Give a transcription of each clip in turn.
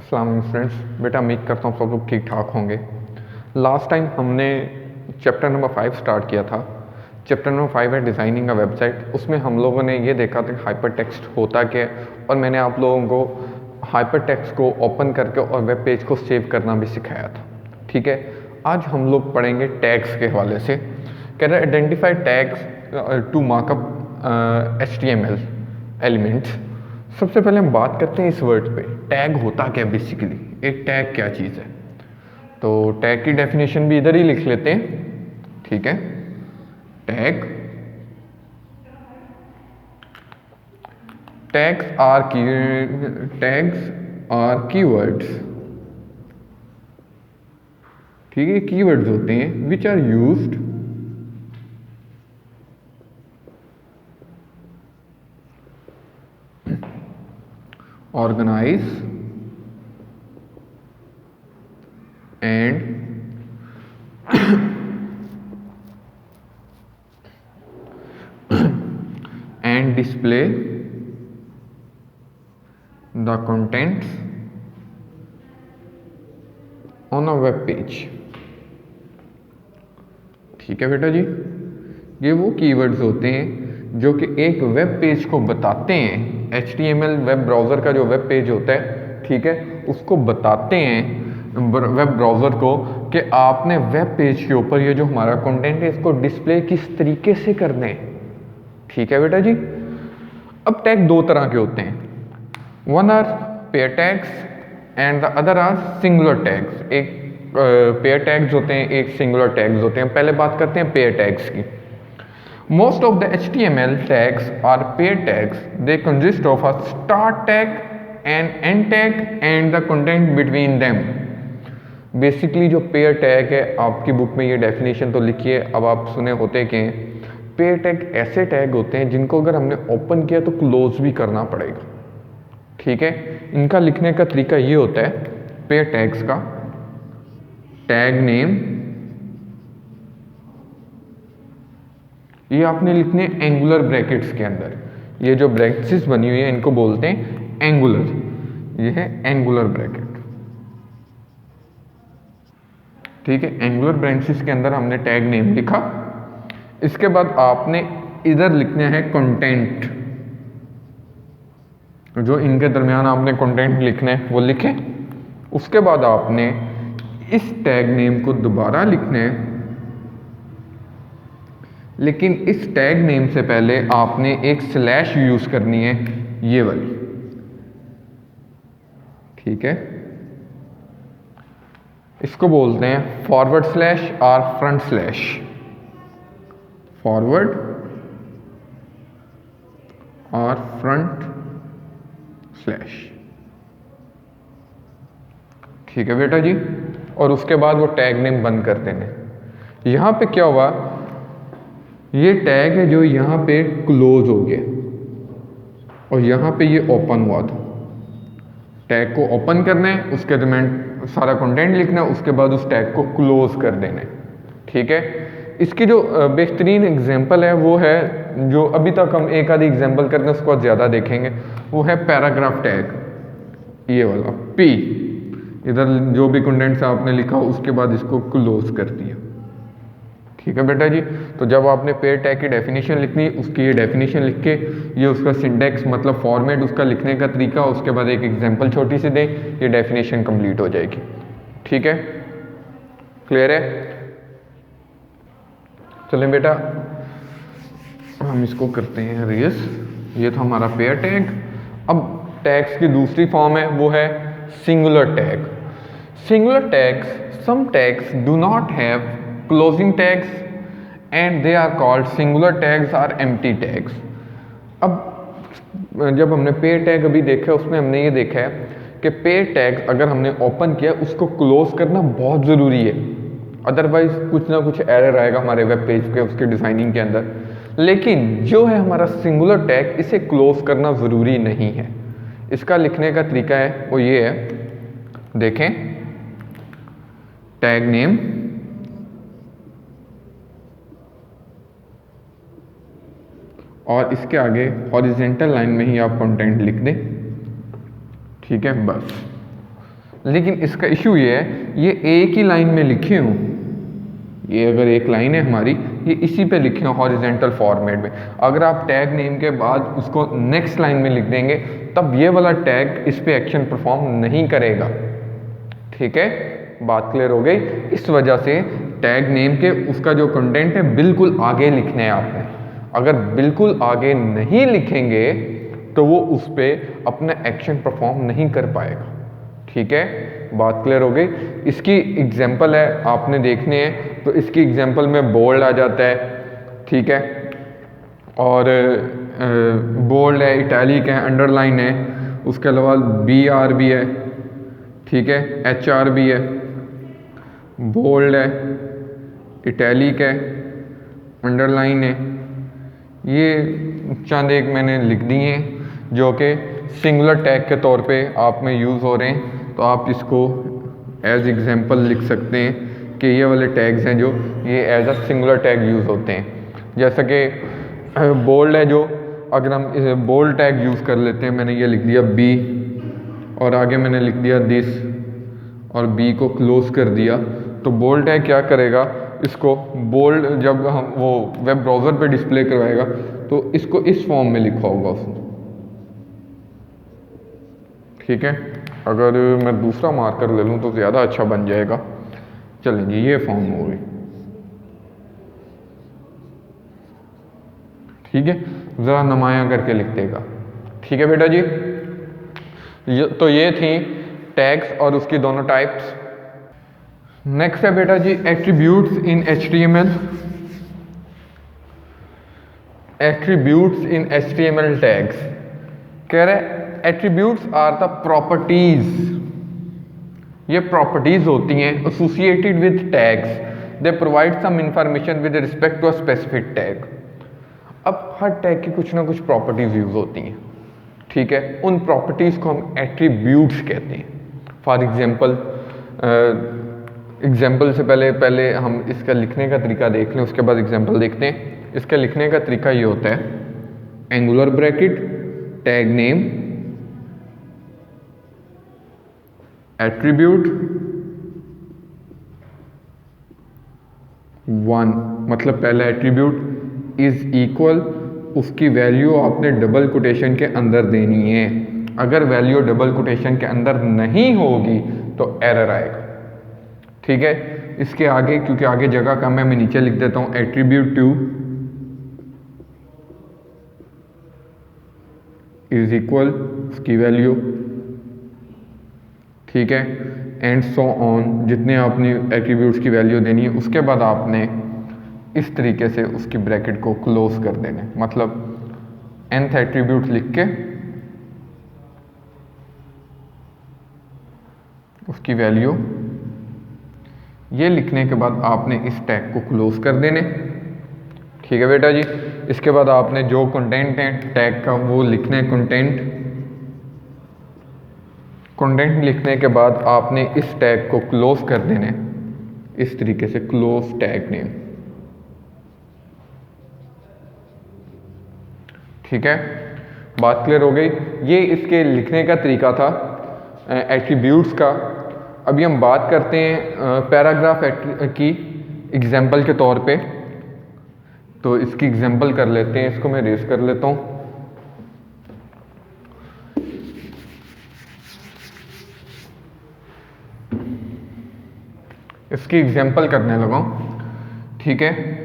अस्सलाम वालेकुम फ्रेंड्स। बेटा उम्मीद करता हूँ सब लोग ठीक ठाक होंगे। लास्ट टाइम हमने चैप्टर नंबर 5 स्टार्ट किया था। चैप्टर नंबर 5 है डिज़ाइनिंग अ वेबसाइट। उसमें हम लोगों ने ये देखा था कि हाइपर टेक्स्ट होता क्या है, और मैंने आप लोगों को हाइपर टेक्स्ट को ओपन करके और वेब पेज को सेव करना भी सिखाया था। ठीक है, आज हम लोग पढ़ेंगे टैग्स के हवाले से। कह रहे identify tags to markup HTML elements. सबसे पहले हम बात करते हैं इस वर्ड पे, टैग होता क्या बेसिकली, एक टैग क्या चीज़ है। तो टैग की डेफिनेशन भी इधर ही लिख लेते हैं। ठीक है, टैग टैग्स आर कीवर्ड्स। ठीक है, कीवर्ड्स होते हैं which are used organize and and display the contents on a web page। ठीक है बेटा जी, ये वो कीवर्ड्स होते हैं जो कि एक वेब पेज को बताते हैं। HTML वेब ब्राउज़र का जो वेब पेज होता है, ठीक है, उसको बताते हैं वेब ब्राउज़र को कि आपने वेब पेज के ऊपर ये जो हमारा कंटेंट है इसको डिस्प्ले किस तरीके से करना है। ठीक है बेटा जी। अब टैग दो तरह के होते हैं, one are pair tags and the other are singular tags. एक पेयर टैग्स होते हैं, एक सिंगुलर टैग्स होते हैं। पहले बात करते हैं पेयर टैग्स की। Most of the HTML tags are pair tags. They consist of a start tag, an end tag and the content between them. Basically जो पेयर टैग है, आपकी बुक में ये डेफिनेशन तो लिखी है, अब आप सुने होते कि पेयर टैग ऐसे टैग होते हैं जिनको अगर हमने ओपन किया तो क्लोज भी करना पड़ेगा। ठीक है, इनका लिखने का तरीका ये होता है पेयर टैग्स का, टैग नेम ये आपने लिखने एंगुलर ब्रैकेट्स के अंदर। ये जो ब्रैकेट्स बनी हुई है इनको बोलते हैं एंगुलर। ये है एंगुलर ब्रैकेट। ठीक है, एंगुलर ब्रैकेट्स के अंदर हमने टैग नेम लिखा। इसके बाद आपने इधर लिखना है कंटेंट। जो इनके दरमियान आपने कंटेंट लिखना है वो लिखें। उसके बाद आपने इस टैग नेम को दोबारा लिखना है, लेकिन इस टैग नेम से पहले आपने एक स्लैश यूज करनी है, ये वाली। ठीक है, इसको बोलते हैं फॉरवर्ड स्लैश और फ्रंट स्लैश। फॉरवर्ड और फ्रंट स्लैश। ठीक है बेटा जी, और उसके बाद वो टैग नेम बंद कर देने। यहां पे क्या हुआ, ये टैग है जो यहाँ पे क्लोज हो गया और यहाँ पे ये ओपन हुआ था। टैग को ओपन करना है, उसके दरमियान सारा कंटेंट लिखना है, उसके बाद उस टैग को क्लोज कर देना है। ठीक है, इसकी जो बेहतरीन एग्जांपल है वो है, जो अभी तक हम एक आधी एग्जांपल करते हैं उसको बाद ज़्यादा देखेंगे, वो है पैराग्राफ टैग। ये वाला P, इधर जो भी कंटेंट्स आपने लिखा उसके बाद इसको क्लोज कर दिया। ठीक है बेटा जी, तो जब आपने पेयर टैग की डेफिनेशन लिखनी, उसकी ये डेफिनेशन लिख के ये उसका सिंटेक्स मतलब फॉर्मेट उसका लिखने का तरीका, उसके बाद एक एग्जांपल छोटी सी दें, ये डेफिनेशन कंप्लीट हो जाएगी। ठीक है, क्लियर है। चलें बेटा हम इसको करते हैं रेस। ये था हमारा पेयर टैग। अब टैग्स की दूसरी फॉर्म है, वो है singular tag. Singular tags, some tags do not have closing tags and they are called singular tags or empty tags। अब जब हमने पेयर टैग अभी देखा उसमें हमने ये देखा है कि पेयर टैग अगर हमने ओपन किया उसको क्लोज करना बहुत ज़रूरी है, अदरवाइज कुछ ना कुछ एरर आएगा हमारे वेब पेज के उसके डिज़ाइनिंग के अंदर। लेकिन जो है हमारा सिंगुलर टैग, इसे क्लोज करना ज़रूरी नहीं है। इसका लिखने का तरीका है वो ये है, देखें, टैग नेम और इसके आगे हॉरिजेंटल लाइन में ही आप कंटेंट लिख दें। ठीक है, बस लेकिन इसका इशू ये है, ये एक ही लाइन में लिखे हों, ये अगर एक लाइन है हमारी, ये इसी पे लिखे हों हॉरिजेंटल फॉर्मेट में, अगर आप टैग नेम के बाद उसको नेक्स्ट लाइन में लिख देंगे तब ये वाला टैग इस पे एक्शन परफॉर्म नहीं करेगा। ठीक है, बात क्लियर हो गई। इस वजह से टैग नेम के उसका जो कंटेंट है बिल्कुल आगे लिखना है आपने। अगर बिल्कुल आगे नहीं लिखेंगे तो वो उस पर अपना एक्शन परफॉर्म नहीं कर पाएगा। ठीक है, बात क्लियर हो गई। इसकी एग्जांपल है, आपने देखने हैं तो इसकी एग्जांपल में बोल्ड आ जाता है, ठीक है, और बोल्ड है, इटैलिक है, अंडरलाइन है, उसके अलावा BR भी है, ठीक है, HR भी है, बोल्ड है, इटैलिक है, अंडरलाइन है। ये चंद एक मैंने लिख दिए हैं जो कि सिंगुलर टैग के तौर पे आप में यूज़ हो रहे हैं, तो आप इसको एज एग्जांपल लिख सकते हैं कि ये वाले टैग्स हैं जो ये as a singular tag use होते हैं। जैसा कि बोल्ड है, जो अगर हम बोल्ड टैग यूज़ कर लेते हैं, मैंने ये लिख दिया B और आगे मैंने लिख दिया दिस और B को क्लोज कर दिया, तो बोल्ड टैग क्या करेगा, इसको बोल्ड जब हम वो वेब ब्राउज़र पे डिस्प्ले करवाएगा तो इसको इस फॉर्म में लिखा होगा उसने। ठीक है, अगर मैं दूसरा मार्कर ले लूँ तो ज़्यादा अच्छा बन जाएगा। चलें जी, ये फॉर्म हो गई। ठीक है, ज़रा नुमायाँ करके लिख देगा। ठीक है बेटा जी, तो ये थी टैग्स और उसकी दोनों टाइप्स। नेक्स्ट है बेटा जी attributes in HTML। Attributes in HTML tags कह रहे एट्रीब्यूट्स आर द प्रॉपर्टीज, ये प्रॉपर्टीज होती हैं associated with tags, they provide some information with respect to a specific tag. अब हर टैग की कुछ ना कुछ प्रॉपर्टीज यूज होती हैं, ठीक है, उन प्रॉपर्टीज को हम एट्रीब्यूट्स कहते हैं। फॉर एग्जाम्पल से पहले हम इसका लिखने का तरीका देख लें, उसके बाद एग्जाम्पल देखते हैं। इसका लिखने का तरीका ये होता है, angular bracket, tag name, attribute 1, मतलब पहला एट्रीब्यूट इज इक्वल, उसकी वैल्यू आपने डबल कोटेशन के अंदर देनी है। अगर वैल्यू डबल कोटेशन के अंदर नहीं होगी तो एरर आएगा। ठीक है, इसके आगे क्योंकि आगे जगह कम है मैं नीचे लिख देता हूं एट्रीब्यूट 2 इज इक्वल उसकी वैल्यू, ठीक है, एंड सो ऑन, जितने आपने एट्रीब्यूट्स की वैल्यू देनी है उसके बाद आपने इस तरीके से उसकी ब्रैकेट को क्लोज कर देना है। मतलब nth एट्रीब्यूट लिख के उसकी वैल्यू ये लिखने के बाद आपने इस टैग को क्लोज कर देने। ठीक है बेटा जी, इसके बाद आपने जो कंटेंट है टैग का वो लिखना है, कंटेंट लिखने के बाद आपने इस टैग को क्लोज कर देने इस तरीके से, क्लोज टैग नेम। ठीक है, बात क्लियर हो गई। ये इसके लिखने का तरीका था एट्रीब्यूट्स का। अभी हम बात करते हैं पैराग्राफ की एग्जाम्पल के तौर पे, तो इसकी एग्जाम्पल कर लेते हैं। इसको मैं रेज कर लेता हूँ। इसकी एग्जाम्पल करने लगा हूँ, ठीक है।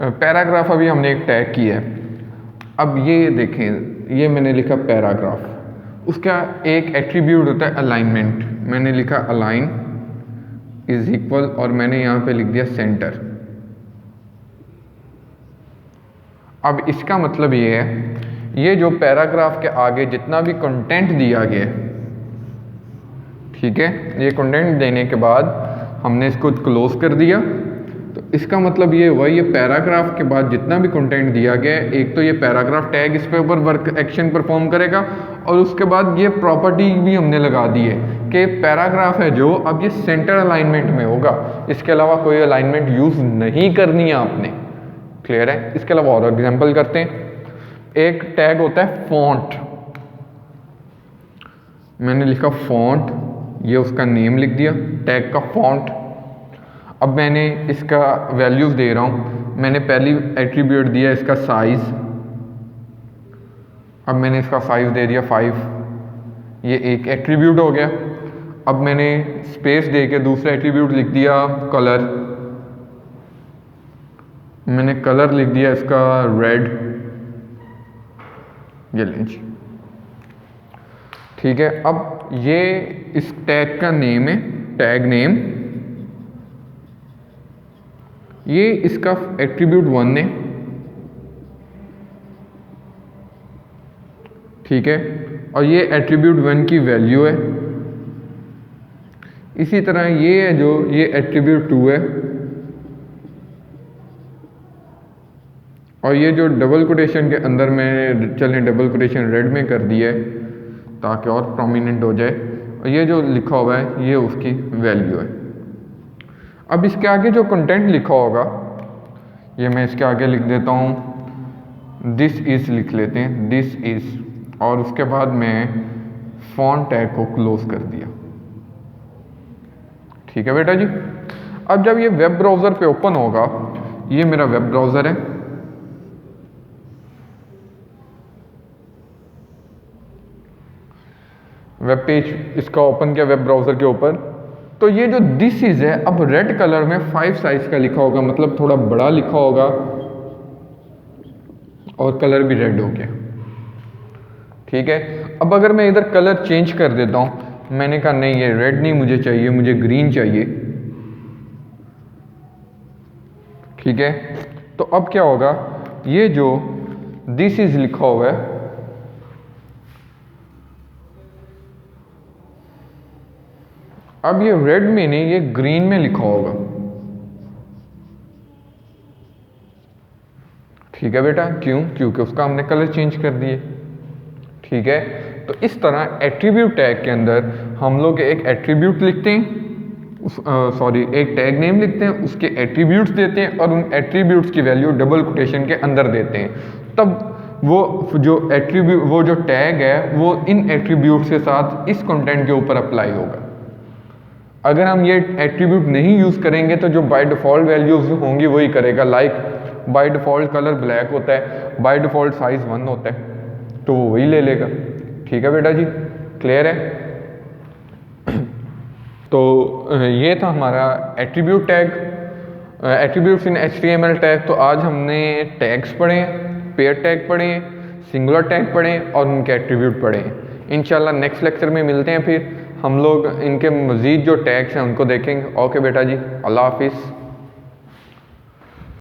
पैराग्राफ अभी हमने एक टैग किया है। अब ये देखें, ये मैंने लिखा पैराग्राफ, उसका एक एट्रीब्यूट होता है अलाइनमेंट। मैंने लिखा अलाइन इज इक्वल और मैंने यहाँ पे लिख दिया सेंटर। अब इसका मतलब ये है, ये जो पैराग्राफ के आगे जितना भी कंटेंट दिया गया, ठीक है, ये कंटेंट देने के बाद हमने इसको क्लोज कर दिया, तो इसका मतलब ये हुआ ये पैराग्राफ के बाद जितना भी कंटेंट दिया गया है, एक तो ये पैराग्राफ टैग इस पे ऊपर वर्क एक्शन परफॉर्म करेगा, और उसके बाद ये प्रॉपर्टी भी हमने लगा दी है कि पैराग्राफ है जो अब ये सेंटर अलाइनमेंट में होगा, इसके अलावा कोई अलाइनमेंट यूज नहीं करनी है आपने। क्लियर है? इसके अलावा और एग्जाम्पल करते हैं। एक टैग होता है फॉन्ट, मैंने लिखा फॉन्ट, ये उसका नेम लिख दिया टैग का फॉन्ट। अब मैंने इसका वैल्यूज़ दे रहा हूँ, मैंने पहली एट्रीब्यूट दिया इसका साइज़, अब मैंने इसका साइज़ दे दिया 5, ये एक एट्रीब्यूट हो गया। अब मैंने स्पेस दे के दूसरा एट्रीब्यूट लिख दिया कलर, मैंने कलर लिख दिया इसका रेड, ये लेंज, ठीक है। अब ये इस टैग का नेम है, टैग नेम, ये इसका एट्रीब्यूट 1 है, ठीक है, और ये एट्रीब्यूट 1 की वैल्यू है। इसी तरह ये है जो ये एट्रीब्यूट 2 है, और ये जो डबल कोटेशन के अंदर मैंने चलें डबल कोटेशन रेड में कर दिया है ताकि और प्रोमिनेंट हो जाए, और ये जो लिखा हुआ है ये उसकी वैल्यू है। अब इसके आगे जो कंटेंट लिखा होगा ये मैं इसके आगे लिख देता हूँ, दिस इज़ लिख लेते हैं, दिस इज़, और उसके बाद मैं फॉन्ट टैग को क्लोज कर दिया, ठीक है बेटा जी। अब जब ये वेब ब्राउज़र पे ओपन होगा, ये मेरा वेब ब्राउज़र है, वेब पेज इसका ओपन किया वेब ब्राउज़र के ऊपर, तो ये जो दिस इज़ है अब रेड कलर में 5 साइज का लिखा होगा, मतलब थोड़ा बड़ा लिखा होगा, और कलर भी रेड हो गया, ठीक है। अब अगर मैं इधर कलर चेंज कर देता हूँ, मैंने कहा नहीं ये रेड नहीं मुझे चाहिए, मुझे ग्रीन चाहिए, ठीक है। तो अब क्या होगा, ये जो दिस इज़ लिखा हुआ है अब ये रेड में नहीं ये ग्रीन में लिखा होगा, ठीक है बेटा। क्यों? क्योंकि उसका हमने कलर चेंज कर दिए, ठीक है। तो इस तरह एट्रीब्यूट टैग के अंदर हम लोग एक एट्रीब्यूट लिखते हैं, एक टैग नेम लिखते हैं, उसके एट्रीब्यूट्स देते हैं, और उन एट्रीब्यूट्स की वैल्यू डबल कोटेशन के अंदर देते हैं। तब वो जो टैग है वो इन एट्रीब्यूट्स के साथ इस कंटेंट के ऊपर अप्लाई होगा। अगर हम ये एट्रीब्यूट नहीं यूज़ करेंगे तो जो बाय डिफ़ॉल्ट वैल्यूज होंगी वही करेगा, like by default colour black होता है, बाय डिफ़ॉल्ट साइज़ 1 होता है, तो वो वही ले लेगा, ठीक है बेटा जी, क्लियर है। तो ये था हमारा attribute tag, attributes in HTML tag. तो आज हमने टैग्स पढ़े, पेयर टैग पढ़े, सिंगुलर टैग पढ़े और उनके एट्रीब्यूट पढ़े। इंशाल्लाह नेक्स्ट लेक्चर में मिलते हैं, फिर हम लोग इनके मज़ीद जो टैग्स हैं उनको देखेंगे। ओके बेटा जी, अल्लाह हाफिज़।